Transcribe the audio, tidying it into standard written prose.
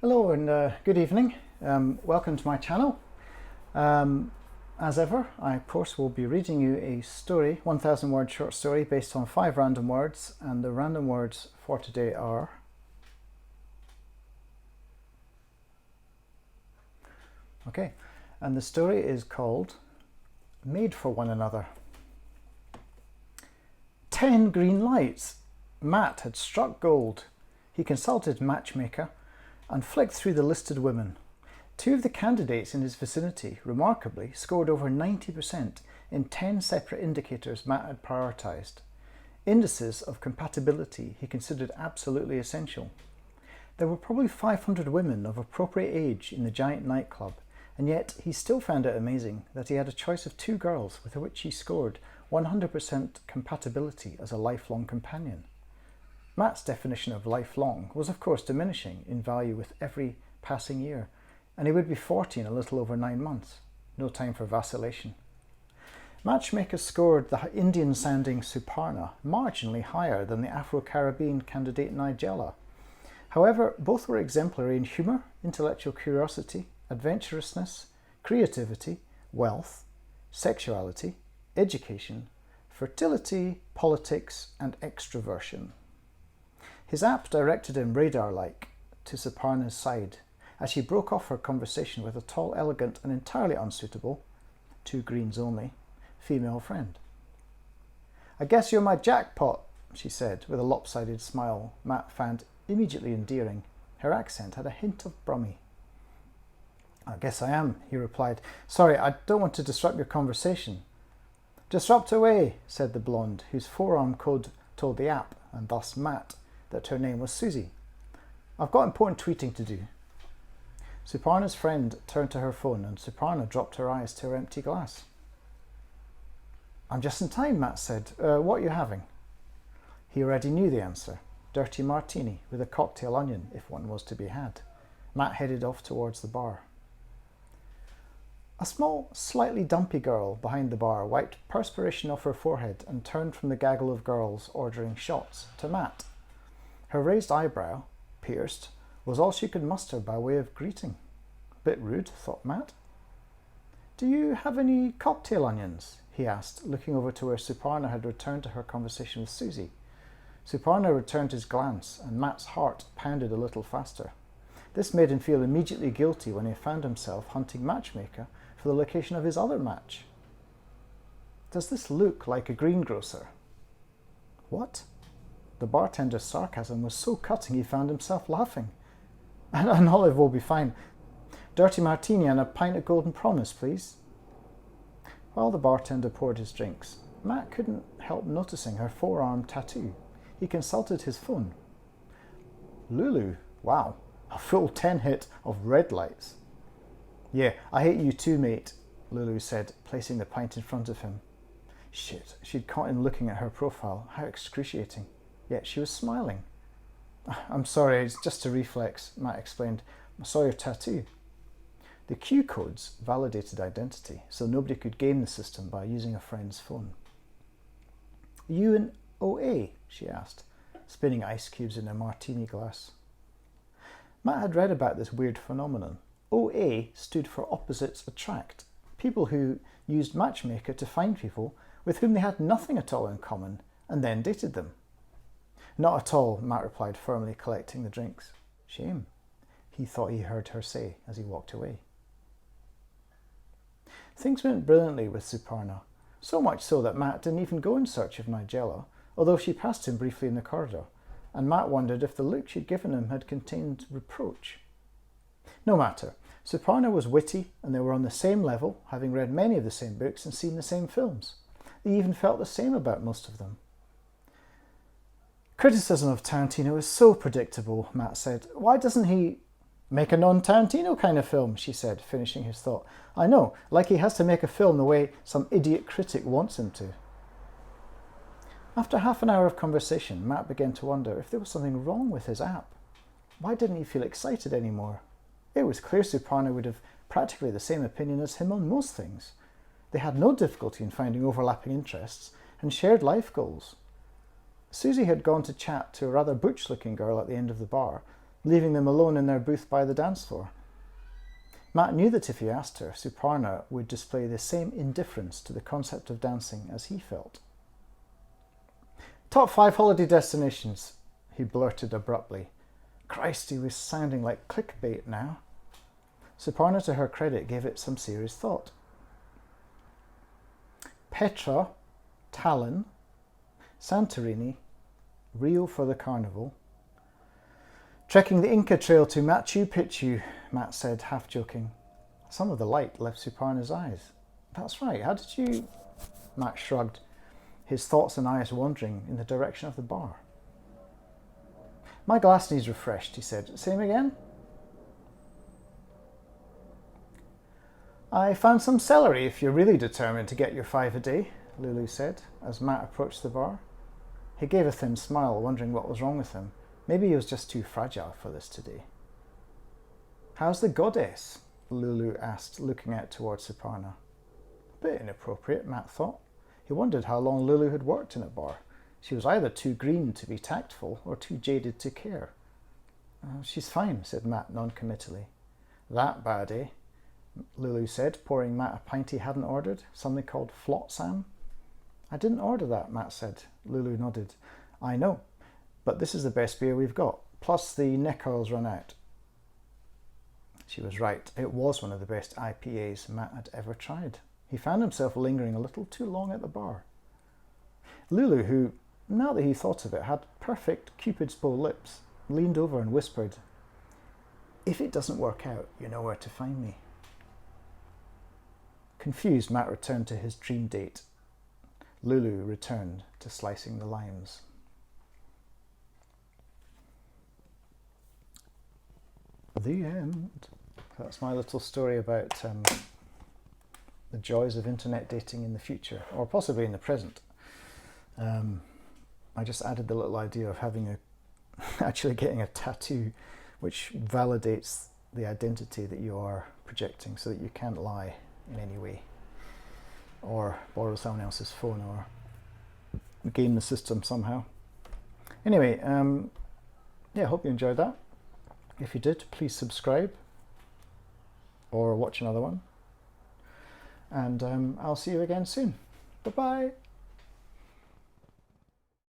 Hello and good evening. Welcome to my channel. As ever, I of course will be reading you a story, 1000 word short story based on 5 random words, and the random words for today are and the story is called Made for One Another. 10 green lights! Matt had struck gold. He consulted Matchmaker and flicked through the listed women. 2 of the candidates in his vicinity, remarkably, scored over 90% in 10 separate indicators Matt had prioritised. Indices of compatibility he considered absolutely essential. There were probably 500 women of appropriate age in the giant nightclub, and yet he still found it amazing that he had a choice of 2 girls with which he scored 100% compatibility as a lifelong companion. Matt's definition of lifelong was of course diminishing in value with every passing year, and he would be 40 in a little over 9 months. No time for vacillation. Matchmaker scored the Indian-sounding Suparna marginally higher than the Afro-Caribbean candidate Nigella. However, both were exemplary in humour, intellectual curiosity, adventurousness, creativity, wealth, sexuality, education, fertility, politics, and extroversion. His app directed him radar-like to Suparna's side as she broke off her conversation with a tall, elegant, and entirely unsuitable, 2 greens only, female friend. "I guess you're my jackpot," she said with a lopsided smile Matt found immediately endearing. Her accent had a hint of Brummie. "I guess I am," he replied. "Sorry, I don't want to disrupt your conversation." "Disrupt away," said the blonde, whose forearm code told the app, and thus Matt, that her name was Susie. "I've got important tweeting to do." Suparna's friend turned to her phone and Suparna dropped her eyes to her empty glass. "I'm just in time," Matt said. What are you having?" He already knew the answer. Dirty martini with a cocktail onion, if one was to be had. Matt headed off towards the bar. A small, slightly dumpy girl behind the bar wiped perspiration off her forehead and turned from the gaggle of girls ordering shots to Matt. Her raised eyebrow, pierced, was all she could muster by way of greeting. Bit rude, thought Matt. "Do you have any cocktail onions?" he asked, looking over to where Suparna had returned to her conversation with Susie. Suparna returned his glance, and Matt's heart pounded a little faster. This made him feel immediately guilty when he found himself hunting Matchmaker for the location of his other match. "Does this look like a greengrocer?" "What?" The bartender's sarcasm was so cutting he found himself laughing. "An olive will be fine. Dirty martini and a pint of golden promise, please." While the bartender poured his drinks, Matt couldn't help noticing her forearm tattoo. He consulted his phone. "Lulu, wow, a full 10 hit of red lights." "Yeah, I hate you too, mate," Lulu said, placing the pint in front of him. Shit, she'd caught him looking at her profile. How excruciating. Yet she was smiling. "I'm sorry, it's just a reflex," Matt explained. "I saw your tattoo." The Q codes validated identity, so nobody could game the system by using a friend's phone. "You in OA?" she asked, spinning ice cubes in a martini glass. Matt had read about this weird phenomenon. OA stood for Opposites Attract, people who used Matchmaker to find people with whom they had nothing at all in common and then dated them. "Not at all," Matt replied, firmly collecting the drinks. "Shame," he thought he heard her say as he walked away. Things went brilliantly with Suparna, so much so that Matt didn't even go in search of Nigella, although she passed him briefly in the corridor, and Matt wondered if the look she'd given him had contained reproach. No matter, Suparna was witty and they were on the same level, having read many of the same books and seen the same films. They even felt the same about most of them. "Criticism of Tarantino is so predictable," Matt said. "Why doesn't he make a non-Tarantino kind of film?" she said, finishing his thought. "I know, like he has to make a film the way some idiot critic wants him to." After half an hour of conversation, Matt began to wonder if there was something wrong with his app. Why didn't he feel excited anymore? It was clear Suparna would have practically the same opinion as him on most things. They had no difficulty in finding overlapping interests and shared life goals. Susie had gone to chat to a rather butch-looking girl at the end of the bar, leaving them alone in their booth by the dance floor. Matt knew that if he asked her, Suparna would display the same indifference to the concept of dancing as he felt. "Top 5 holiday destinations," he blurted abruptly. Christ, he was sounding like clickbait now. Suparna, to her credit, gave it some serious thought. Petra, Tallinn, Santorini, Rio for the carnival. "Trekking the Inca Trail to Machu Picchu," Matt said, half joking. Some of the light left Suparna's eyes. "That's right, how did you..." Matt shrugged, his thoughts and eyes wandering in the direction of the bar. "My glass needs refreshed," he said. "Same again?" "I found some celery if you're really determined to get your 5 a day," Lulu said, as Matt approached the bar. He gave a thin smile, wondering what was wrong with him. Maybe he was just too fragile for this today. "How's the goddess?" Lulu asked, looking out towards Suparna. A bit inappropriate, Matt thought. He wondered how long Lulu had worked in a bar. She was either too green to be tactful or too jaded to care. "She's fine," said Matt non-committally. "That bad, eh?" Lulu said, pouring Matt a pint he hadn't ordered, something called Flotsam. "I didn't order that," Matt said. Lulu nodded. "I know, but this is the best beer we've got. Plus the neck oil's run out." She was right. It was one of the best IPAs Matt had ever tried. He found himself lingering a little too long at the bar. Lulu, who, now that he thought of it, had perfect Cupid's bow lips, leaned over and whispered, "If it doesn't work out, you know where to find me." Confused, Matt returned to his dream date. Lulu returned to slicing the limes. The end. That's my little story about the joys of internet dating in the future, or possibly in the present. I just added the little idea of having actually getting a tattoo which validates the identity that you are projecting, so that you can't lie in any way or borrow someone else's phone or game the system somehow. Anyway, yeah, I hope you enjoyed that. If you did, please subscribe or watch another one, and I'll see you again soon. Bye bye.